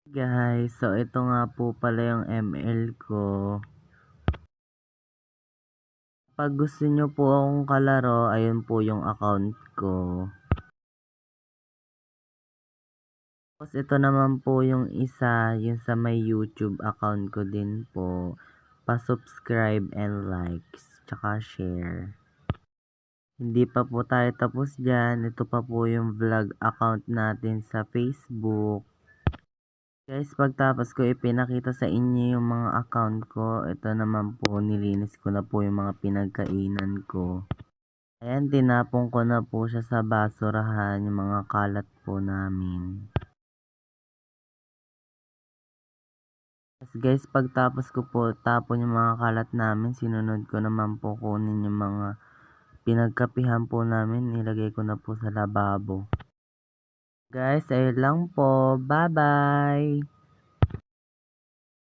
Guys, so ito nga po pala yung ML ko. Pag gusto nyo po akong kalaro, ayun po yung account ko. Tapos ito naman po yung isa, yung sa may YouTube account ko din po. Pa-subscribe and likes, tsaka share. Hindi pa po tayo tapos dyan. Ito pa po yung vlog account natin sa Facebook. Guys, pagtapos ko ipinakita sa inyo yung mga account ko, ito naman po, nilinis ko na po yung mga pinagkainan ko. Ayan, tinapon ko na po siya sa basurahan, yung mga kalat po namin. Guys, pagtapos ko po tapon yung mga kalat namin, sinunod ko naman po kunin yung mga pinagkapihan po namin, nilagay ko na po sa lababo. Guys, ayun lang po. Bye-bye!